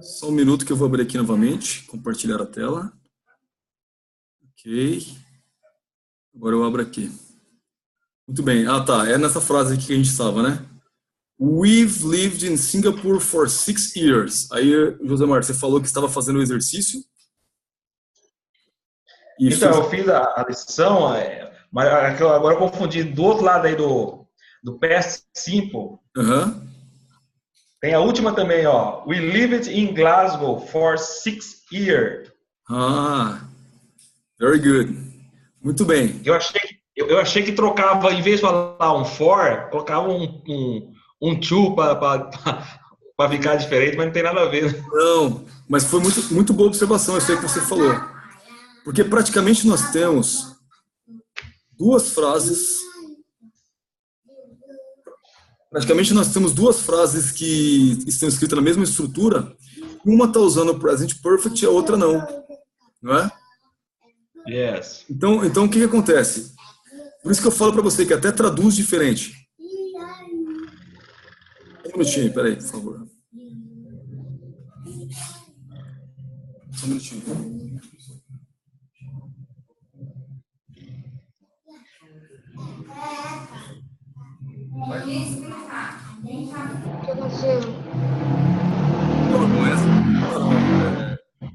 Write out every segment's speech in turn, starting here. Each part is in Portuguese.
Só um minuto que eu vou abrir aqui novamente, compartilhar a tela. Ok. Agora eu abro aqui. Muito bem. Ah, tá. É nessa frase aqui que a gente estava, né? We've lived in Singapore for 6 years. Aí, Josemar, você falou que estava fazendo o exercício e Então, fez. eu fiz a lição, mas agora eu confundi do outro lado aí do past simple. Aham. Tem a última também, ó. We lived in Glasgow for 6 years. Ah, very good. Muito bem. Eu achei que trocava, em vez de falar um for, colocava um to para ficar diferente, mas não tem nada a ver, né? Não, mas foi muito boa observação isso aí que você falou. Porque praticamente nós temos duas frases. Praticamente nós temos duas frases que estão escritas na mesma estrutura. Uma está usando o present perfect e a outra não. Não é? Yes. Então o que acontece? Por isso que eu falo para você que até traduz diferente. Um minutinho, peraí, por favor. Só um minutinho.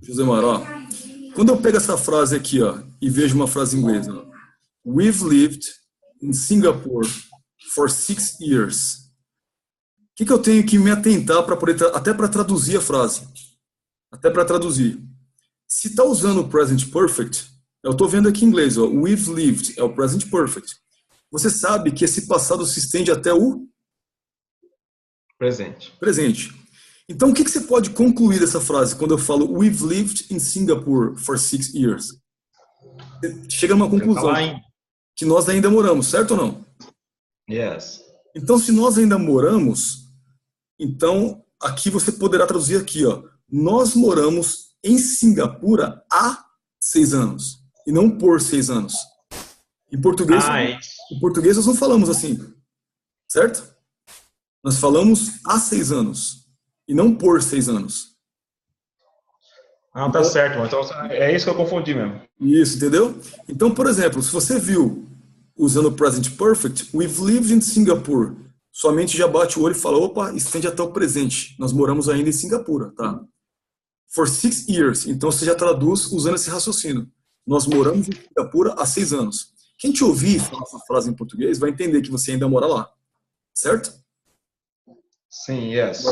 José Maró, quando eu pego essa frase aqui, ó, e vejo uma frase em inglês, ó, We've lived in Singapore for 6 years. O que eu tenho que me atentar para poder, até para traduzir a frase? Até para traduzir. Se está usando o present perfect, eu estou vendo aqui em inglês, ó, we've lived, é o present perfect. Você sabe que esse passado se estende até o Presente. presente. Então, o que você pode concluir dessa frase quando eu falo we've lived in Singapore for 6 years? Você chega a uma Você tá conclusão lá em. que nós ainda moramos, certo ou não? Yes. Então, se nós ainda moramos, então aqui você poderá traduzir aqui, ó, nós moramos em Singapura há 6 anos e não por 6 anos. Em português, Ah, é isso. em português nós não falamos assim, certo? Nós falamos há 6 anos e não por 6 anos. Não, tá Então, certo, então é isso que eu confundi mesmo. isso, entendeu? Então, por exemplo, se você viu usando o present perfect, we've lived in Singapore, sua mente já bate o olho e fala, opa, estende até o presente. Nós moramos ainda em Singapura, tá? For 6 years, então você já traduz usando esse raciocínio. Nós moramos em Singapura há 6 anos. Quem te ouvir falar essa frase em português vai entender que você ainda mora lá, certo? Sim, yes.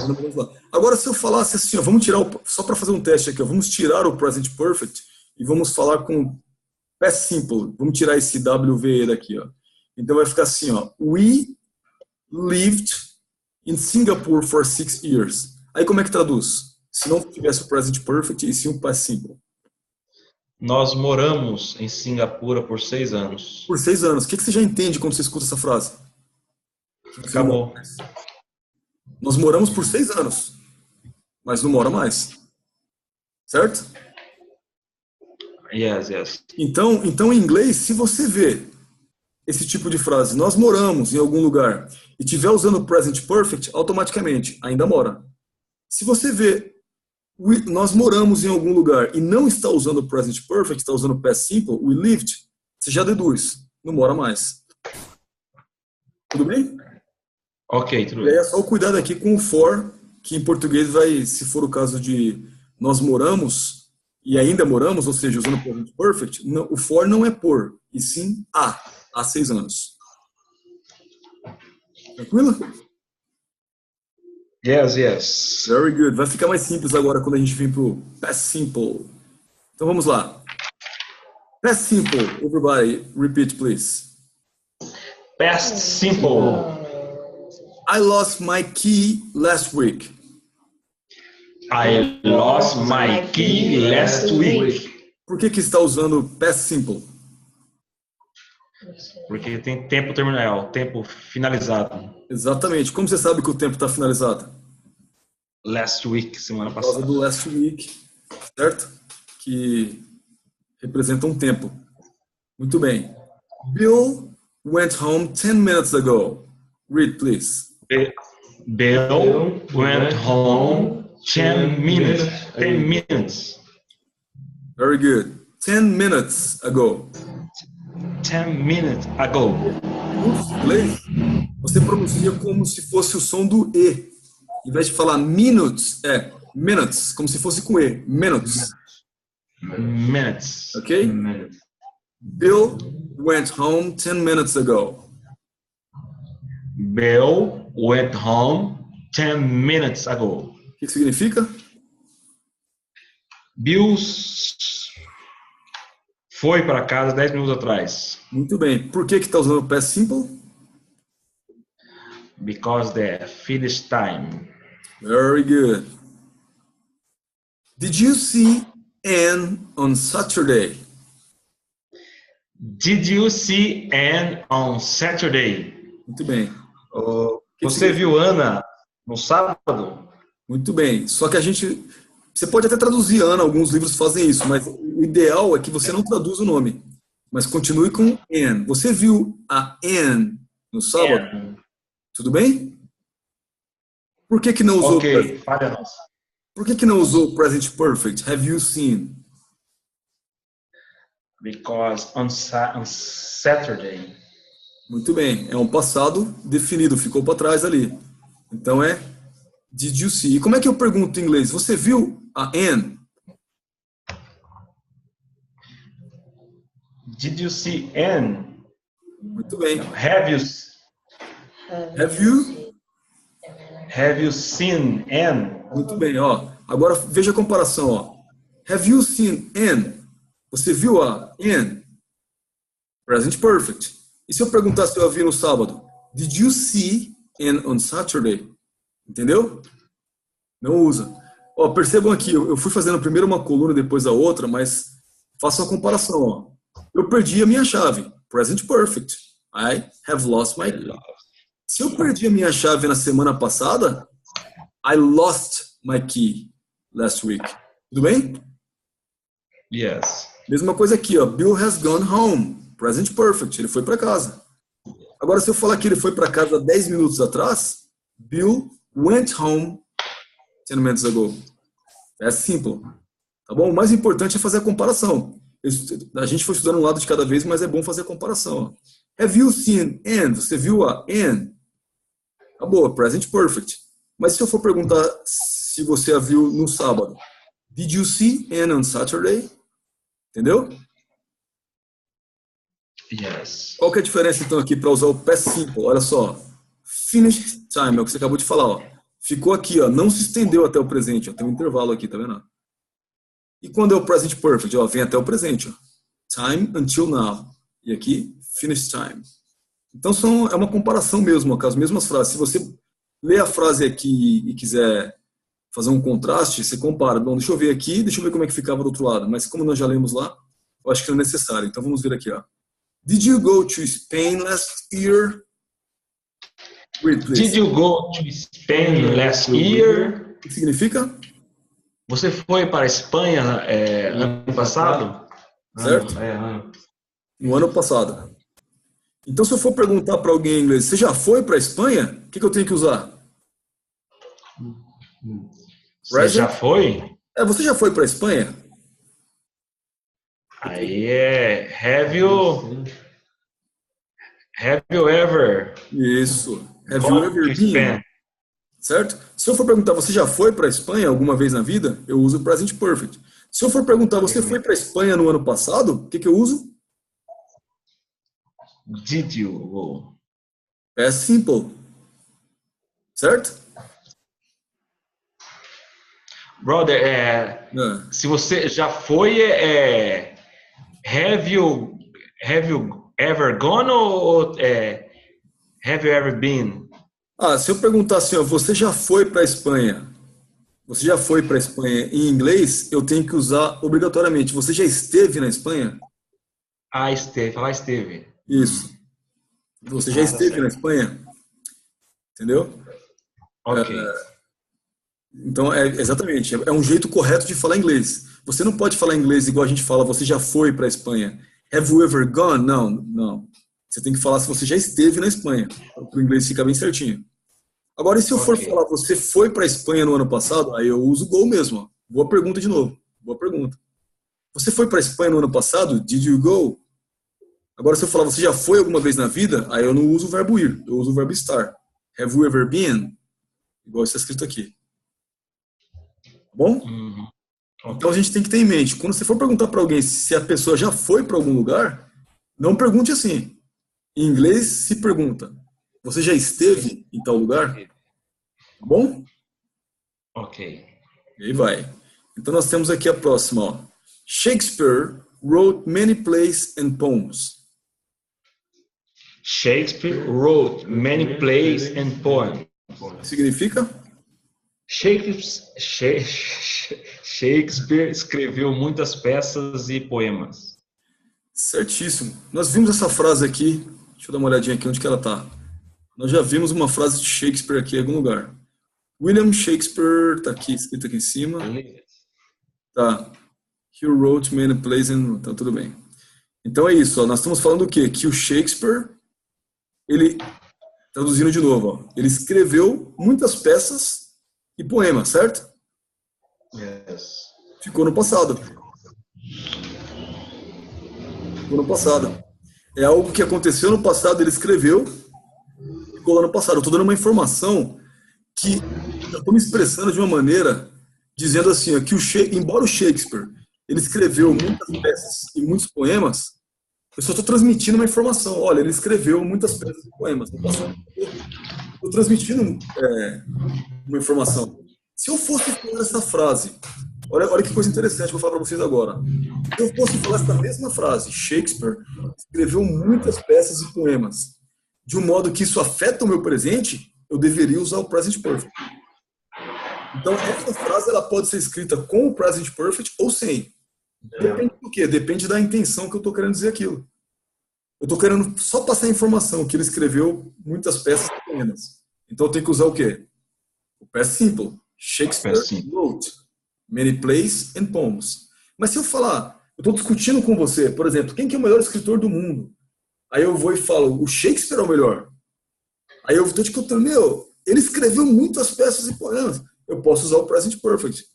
Agora, se eu falasse assim, ó, vamos tirar só para fazer um teste aqui, ó, vamos tirar o present perfect e vamos falar com past simple. Vamos tirar esse WVE daqui, ó. Então vai ficar assim, ó. We lived in Singapore for 6 years. Aí como é que traduz? Se não tivesse o present perfect e sim o past simple. Nós moramos em Singapura por 6 anos. Por 6 anos. O que você já entende quando você escuta essa frase? Que você não mora Acabou. mais. Nós moramos por 6 anos, mas não mora mais. Certo? Yes, yes. Então, em inglês, se você vê esse tipo de frase, nós moramos em algum lugar, e estiver usando o present perfect, automaticamente, ainda mora. Se você vê, nós moramos em algum lugar e não está usando o present perfect, está usando o past simple, we lived, você já deduz, não mora mais. Tudo bem? Ok, tudo E aí bem. é só o cuidado aqui com o for, que em português vai, se for o caso de nós moramos e ainda moramos, ou seja, usando o present perfect, não, o for não é por, e sim há 6 anos. Tranquilo? Yes, yes. Very good. Vai ficar mais simples agora quando a gente vir pro past simple. Então vamos lá. Past simple. Everybody, repeat, please. Past simple. I lost my key last week. I lost my key last week. Por que está usando past simple? Porque tem tempo terminal, tempo finalizado. Exatamente. Como você sabe que o tempo está finalizado? Last week, semana Por causa passada. do last week, certo? Que representa um tempo. Muito bem. Bill went home 10 minutes ago. Read, please. Bill went home 10 minutes. 10 minutes. Very good. 10 minutes ago. 10 minutes ago. Em inglês, você pronuncia como se fosse o som do E. Em vez de falar minutes, é minutes, como se fosse com E. Minutes. Minutes. Ok? Bill went home 10 minutes ago. Bill went home 10 minutes ago. O que significa? Bill foi para casa 10 minutos atrás. Muito bem. Por que está usando o past simple? Because the finish time. Very good. Did you see Anne on Saturday? Did you see Anne on Saturday? Muito bem. Você viu Ana no sábado? Muito bem. Só que você pode até traduzir Ana, alguns livros fazem isso, mas o ideal é que você não traduza o nome, mas continue com Anne. Você viu a Anne no sábado? Anne. Tudo bem? Por que não usou? Ok, falha nossa. Por que não usou present perfect? Have you seen? Because on Saturday. Muito bem. É um passado definido, ficou para trás ali. Então é did you see? E como é que eu pergunto em inglês? Você viu a Anne? Did you see Anne? Muito bem. Have you seen Anne? Muito bem, ó. Agora veja a comparação, ó. Have you seen Anne? Você viu a Anne? Present perfect. E se eu perguntar se eu a vi no sábado? Did you see Anne on Saturday? Entendeu? Não usa. Ó, percebam aqui, eu fui fazendo primeiro uma coluna, depois a outra, mas façam a comparação, ó. Eu perdi a minha chave. Present perfect. I have lost my key. Se eu perdi a minha chave na semana passada, I lost my key last week. Tudo bem? Yes. Mesma coisa aqui, ó. Bill has gone home. Present perfect. Ele foi para casa. Agora, se eu falar que ele foi para casa 10 minutos atrás, Bill went home 10 minutes ago. É simples. Tá bom? O mais importante é fazer a comparação. A gente foi estudando um lado de cada vez, mas é bom fazer a comparação. Ó. Have you seen Anne? Você viu a Anne? Acabou, present perfect. Mas se eu for perguntar se você a viu no sábado, did you see Anne on Saturday? Entendeu? Yes. Qual que é a diferença então aqui para usar o past simple? Olha só, finished time, é o que você acabou de falar, ó. Ficou aqui, ó, não se estendeu até o presente, ó, tem um intervalo aqui, tá vendo? E quando é o present perfect, ó, vem até o presente, ó. Time until now. E aqui, finished time. Então é uma comparação mesmo, ó, com as mesmas frases. Se você ler a frase aqui e quiser fazer um contraste, você compara. Bom, deixa eu ver aqui, deixa eu ver como é que ficava do outro lado. Mas como nós já lemos lá, eu acho que não é necessário. Então vamos ver aqui, ó. Did you go to Spain last year? Read, please. Did you go to Spain last year? O que significa? Você foi para a Espanha ano passado? Certo? No ano passado. Então, se eu for perguntar para alguém em inglês, você já foi para a Espanha? O que eu tenho que usar? Você já foi? Você já foi para a Espanha? Aí have you ever? Isso. Have you ever been? Spain? Certo? Se eu for perguntar, você já foi para a Espanha alguma vez na vida? Eu uso o present perfect. Se eu for perguntar, você foi para a Espanha no ano passado? O que eu uso? Did you go? É simple. Certo? Brother, se você já foi, have you ever gone ou have you ever been? Se eu perguntar assim, ó, você já foi para a Espanha? Você já foi para a Espanha em inglês, eu tenho que usar obrigatoriamente. Você já esteve na Espanha? Esteve, falar esteve. Isso. Você já esteve na Espanha? Entendeu? Ok. Então, exatamente, é um jeito correto de falar inglês. Você não pode falar inglês igual a gente fala, você já foi para a Espanha. Have you ever gone? Não. Você tem que falar se você já esteve na Espanha, para o inglês ficar bem certinho. Agora, e se eu for Ok. falar, você foi para a Espanha no ano passado? Aí eu uso go mesmo. Ó. Boa pergunta de novo. Boa pergunta. Você foi para a Espanha no ano passado? Did you go? Agora, se eu falar, você já foi alguma vez na vida? Aí eu não uso o verbo ir, eu uso o verbo estar. Have you ever been? Igual está escrito aqui. Tá bom? Uhum. Então a Ok. gente tem que ter em mente, quando você for perguntar para alguém se a pessoa já foi para algum lugar, não pergunte assim. Em inglês se pergunta, você já esteve em tal lugar? Tá bom? Ok. E aí vai. Então nós temos aqui a próxima, ó. Shakespeare wrote many plays and poems. Shakespeare wrote many plays and poems. O que significa? Shakespeare escreveu muitas peças e poemas. Certíssimo. Nós vimos essa frase aqui. Deixa eu dar uma olhadinha aqui onde que ela está. Nós já vimos uma frase de Shakespeare aqui em algum lugar. William Shakespeare, está aqui, escrito aqui em cima. Tá. He wrote many plays and... Tá tudo bem. Então é isso, ó. Nós estamos falando o quê? Que o Shakespeare, ele, traduzindo de novo, ó, ele escreveu muitas peças e poemas, certo? Yes. Ficou no passado. Ficou no passado. É algo que aconteceu no passado, ele escreveu, ficou lá no passado. Eu estou dando uma informação que eu estou me expressando de uma maneira dizendo assim, ó, que embora o Shakespeare ele escreveu muitas peças e muitos poemas, eu só estou transmitindo uma informação. Olha, ele escreveu muitas peças e poemas no passado. Estou transmitindo uma informação. Se eu fosse falar essa frase, olha que coisa interessante que eu vou falar para vocês agora. Se eu fosse falar essa mesma frase, Shakespeare escreveu muitas peças e poemas, de um modo que isso afeta o meu presente, eu deveria usar o present perfect. Então, essa frase ela pode ser escrita com o present perfect ou sem. Depende do quê? Depende da intenção que eu estou querendo dizer aquilo. Eu estou querendo só passar a informação que ele escreveu muitas peças e poemas. Então, eu tenho que usar o quê? O past simple. Shakespeare wrote many plays and poems. Mas se eu falar, eu estou discutindo com você, por exemplo, quem que é o melhor escritor do mundo? Aí eu vou e falo, o Shakespeare é o melhor. Aí eu estou te contando, ele escreveu muitas peças e poemas. Eu posso usar o present perfect.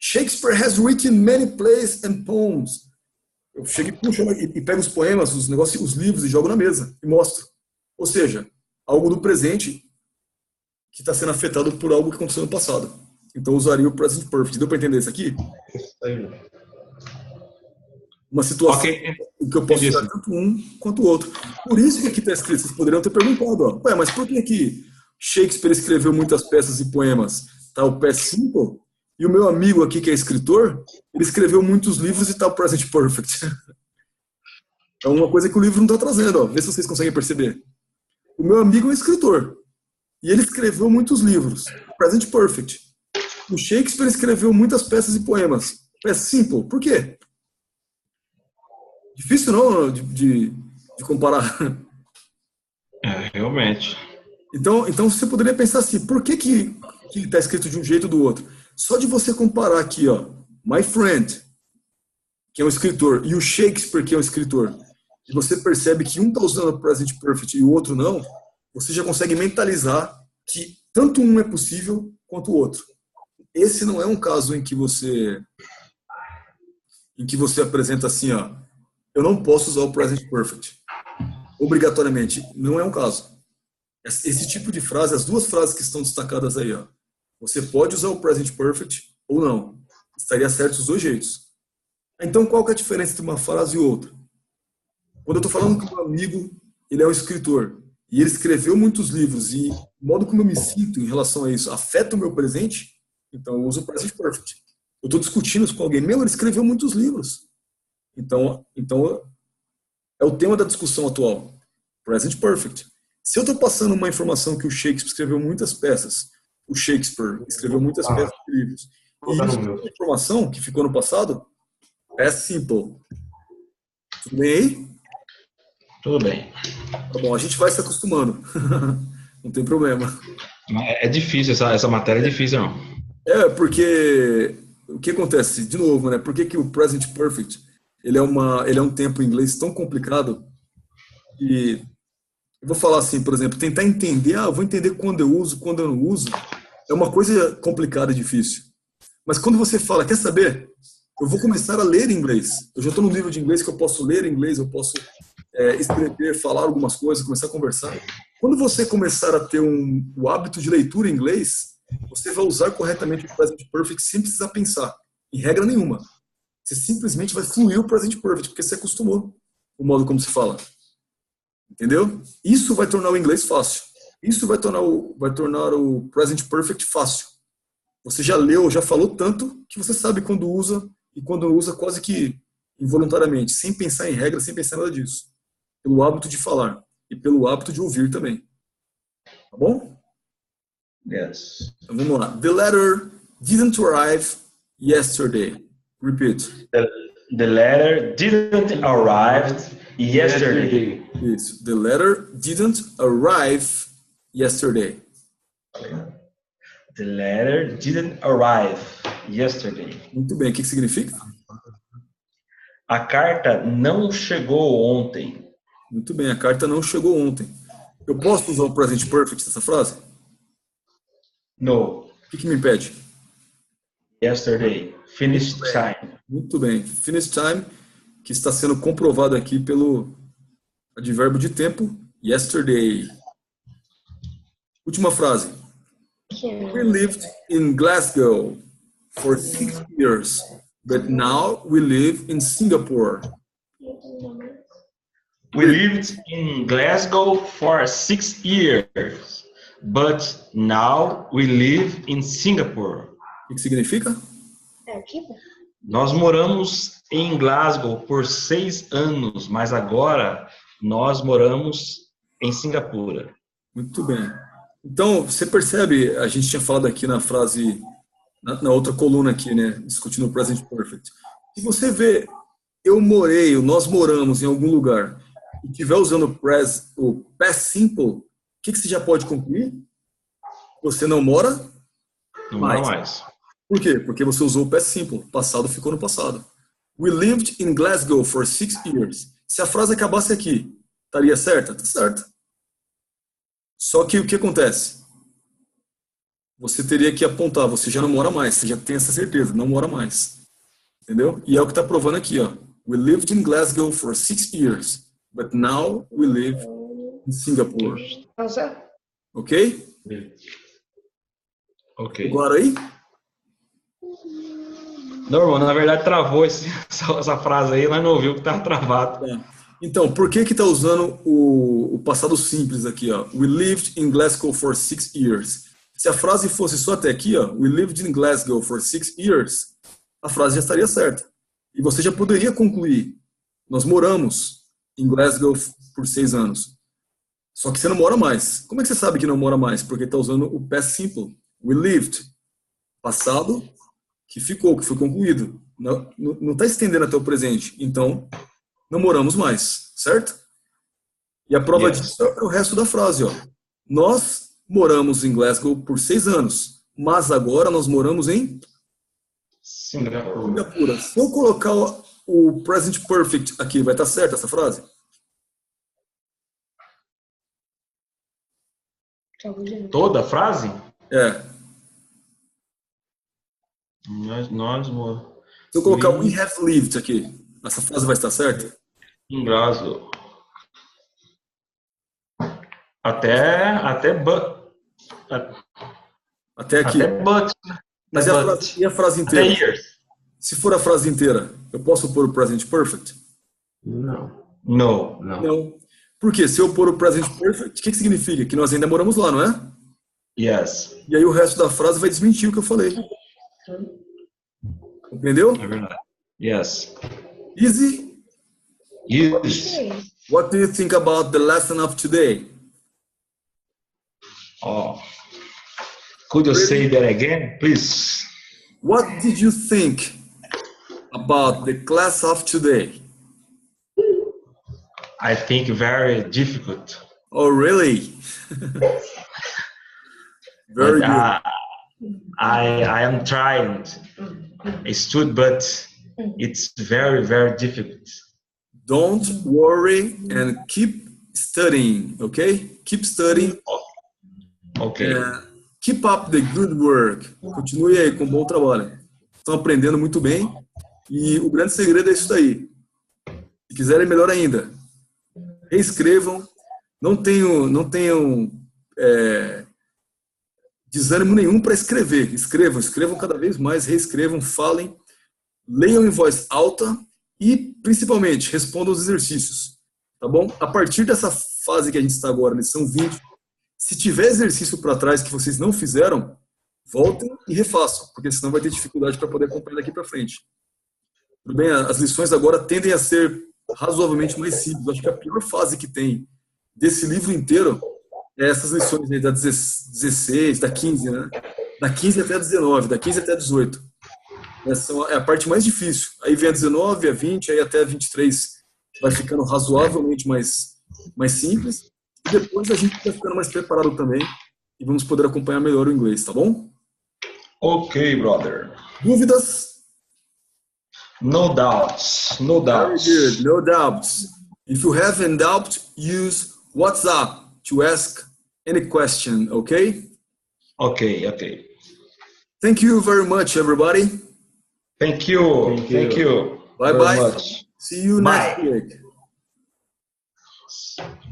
Shakespeare has written many plays and poems. Eu chego e puxo e pego os poemas, os negócios, os livros e jogo na mesa e mostro. Ou seja, algo do presente que está sendo afetado por algo que aconteceu no passado. Então eu usaria o present perfect. Deu para entender isso aqui? Uma situação em que eu posso usar tanto um quanto o outro. Por isso que aqui está escrito, vocês poderiam ter perguntado, ó, ué, mas por que Shakespeare escreveu muitas peças e poemas? Tá o past simple? E o meu amigo aqui, que é escritor, ele escreveu muitos livros e tá o present perfect. É uma coisa que o livro não está trazendo, ó. Vê se vocês conseguem perceber. O meu amigo é um escritor. E ele escreveu muitos livros. Present perfect. O Shakespeare escreveu muitas peças e poemas. Past simple. Por quê? Difícil não de comparar. É, realmente. Então você poderia pensar assim, por que está escrito de um jeito ou do outro? Só de você comparar aqui, ó, my friend, que é um escritor, e o Shakespeare, que é um escritor, e você percebe que um está usando o present perfect e o outro não, você já consegue mentalizar que tanto um é possível quanto o outro. Esse não é um caso em que você apresenta assim, ó, eu não posso usar o present perfect. Obrigatoriamente. Não é um caso. Esse tipo de frase, as duas frases que estão destacadas aí, ó, você pode usar o present perfect ou não. Estaria certo os dois jeitos. Então, qual que é a diferença entre uma frase e outra? Quando eu estou falando que o meu amigo, ele é um escritor, e ele escreveu muitos livros, e o modo como eu me sinto em relação a isso afeta o meu presente, então eu uso o present perfect. Eu estou discutindo isso com alguém, ele escreveu muitos livros. Então é o tema da discussão atual. Present perfect. Se eu estou passando uma informação que o Shakespeare escreveu muitas peças, o Shakespeare escreveu muitas peças de livros, e isso é uma informação que ficou no passado, past simple. Tudo bem aí? Tudo bem. Tá bom, a gente vai se acostumando. Não tem problema. É difícil, essa matéria é difícil, não. Porque o que acontece, de novo, né? Por que o present perfect ele é um tempo em inglês tão complicado que Eu vou falar assim, por exemplo, tentar entender, eu vou entender quando eu uso, quando eu não uso, é uma coisa complicada e difícil. Mas quando você fala, quer saber? Eu vou começar a ler inglês. Eu já estou no nível de inglês que eu posso ler inglês, eu posso escrever, falar algumas coisas, começar a conversar. Quando você começar a ter o hábito de leitura em inglês, você vai usar corretamente o present perfect sem precisar pensar, em regra nenhuma. Você simplesmente vai fluir o present perfect, porque você acostumou o modo como se fala. Entendeu? Isso vai tornar o inglês fácil. Isso vai tornar o present perfect fácil. Você já leu, já falou tanto que você sabe quando usa e quando não usa quase que involuntariamente, sem pensar em regra, sem pensar em nada disso. Pelo hábito de falar e pelo hábito de ouvir também. Tá bom? Yes. Então vamos lá. The letter didn't arrive yesterday. Repeat. The letter didn't arrive yesterday. Isso. The letter didn't arrive yesterday. The letter didn't arrive yesterday. Muito bem. O que significa? A carta não chegou ontem. Muito bem. A carta não chegou ontem. Eu posso usar o present perfect nessa frase? No. O que me impede? Yesterday. Finished time. Muito bem. Finished time, que está sendo comprovado aqui pelo advérbio de tempo, yesterday. Última frase. We lived in Glasgow for 6 years, but now we live in Singapore. We lived in Glasgow for 6 years, but now we live in Singapore. O que significa? Nós moramos em Glasgow por 6 anos, mas agora nós moramos em Singapura. Muito bem. Então, você percebe, a gente tinha falado aqui na frase, na outra coluna aqui, né, discutindo o present perfect. Se você vê, eu morei, nós moramos em algum lugar, e estiver usando o past simple, o que você já pode concluir? Você não mora Não mora mais. Por quê? Porque você usou o past simple. Passado ficou no passado. We lived in Glasgow for 6 years. Se a frase acabasse aqui, estaria certa? Tá certa. Só que o que acontece? Você teria que apontar, você já não mora mais, você já tem essa certeza, não mora mais. Entendeu? E é o que está provando aqui, ó. We lived in Glasgow for 6 years, but now we live in Singapore. Ok? Ok. Agora aí? Não, irmão, na verdade travou essa frase aí, nós não ouviu que estava travado. Então, por que está usando o passado simples aqui, ó? We lived in Glasgow for 6 years. Se a frase fosse só até aqui, ó, we lived in Glasgow for 6 years, a frase já estaria certa. E você já poderia concluir, nós moramos em Glasgow por 6 anos. Só que você não mora mais. Como é que você sabe que não mora mais? Porque está usando o past simple. We lived. Passado que ficou, que foi concluído. Não está estendendo até o presente. Então, não moramos mais, certo? E a prova disso é o resto da frase, ó. Nós moramos em Glasgow por 6 anos, mas agora nós moramos em Singapura. Se eu colocar o present perfect aqui, vai estar certa essa frase? Toda a frase? É. Se eu colocar we have lived aqui, essa frase vai estar certa? Em Glasgow. Até but. Até aqui. Até but. Mas e a frase inteira? Até years. Se for a frase inteira, eu posso pôr o present perfect? Não. Por quê? Se eu pôr o present perfect, o que significa? Que nós ainda moramos lá, não é? Yes. E aí o resto da frase vai desmentir o que eu falei. Entendeu? É verdade. Yes. Easy? Yes. What do you think about the lesson of today? Oh. Could you say that again, please? What did you think about the class of today? I think very difficult. Oh, really? Very good. I am trying. I stood, but it's very, very difficult. Don't worry and keep studying, ok? Keep studying. Ok. Keep up the good work. Continue aí com bom trabalho. Estão aprendendo muito bem. E o grande segredo é isso daí. Se quiserem, melhor ainda. Reescrevam. Não tenham desânimo nenhum para escrever. Escrevam cada vez mais, reescrevam, falem, leiam em voz alta e, principalmente, respondam os exercícios. Tá bom? A partir dessa fase que a gente está agora, lição 20, se tiver exercício para trás que vocês não fizeram, voltem e refaçam, porque senão vai ter dificuldade para poder acompanhar daqui para frente. Tudo bem? As lições agora tendem a ser razoavelmente mais simples. Acho que a pior fase que tem desse livro inteiro é essas lições aí da 16, da 15, né? Da 15 até a 19, da 15 até a 18. Essa é a parte mais difícil. Aí vem a 19, a 20, aí até a 23 vai ficando razoavelmente mais simples. E depois a gente vai ficando mais preparado também e vamos poder acompanhar melhor o inglês, tá bom? Ok, brother. Dúvidas? No doubts. No Very doubts. good, no doubts. If you have any doubt, use WhatsApp to ask any question, okay? Ok, ok. Thank you very much, everybody. Thank you. Thank you. Bye-bye. Very much. See you next Bye. week.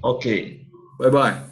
Ok. Bye-bye.